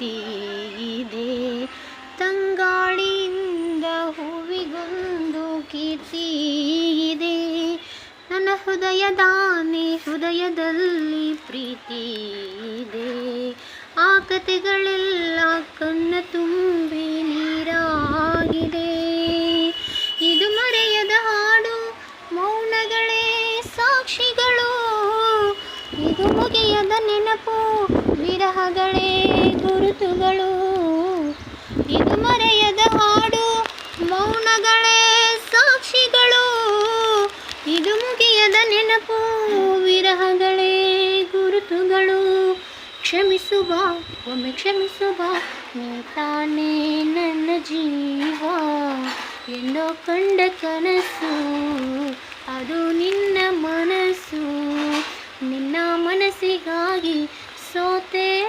ಪ್ರೀತಿ ಇದೆ. ತಂಗಾಳಿಯಿಂದ ಹೂವಿಗೊಂದು ಕೀರ್ತಿ ಇದೆ. ನನ್ನ ಹೃದಯದಲ್ಲಿ ಪ್ರೀತಿ ಇದೆ. ಆ ಕತೆಗಳೆಲ್ಲ ಕಣ್ಣ ತುಂಬಿ ನೀರಾಗಿದೆ. ಇದು ಮರೆಯದ ಹಾಡು, ಮೌನಗಳೇ ಸಾಕ್ಷಿಗಳು. ಇದು ಮುಗಿಯದ ನೆನಪು, ವಿರಹಗಳೇ ಗುರುತುಗಳು. ಇದು ಮರೆಯದ ಹಾಡು, ಮೌನಗಳೇ ಸಾಕ್ಷಿಗಳು. ಇದು ಮುಗಿಯದ ನೆನಪು, ವಿರಹಗಳೇ ಗುರುತುಗಳು. ಕ್ಷಮಿಸು ಬಾ, ಒಮ್ಮೆ ಕ್ಷಮಿಸು ಬಾ, ನೀ ತಾನೇ ನನ್ನ ಜೀವ. ಎಂದೋ ಕಂಡ ಕನಸು, ಅದು ನಿನ್ನ ಮನಸ್ಸು. ನಿನ್ನ ಮನಸ್ಸಿಗಾಗಿ ಸೋತೆ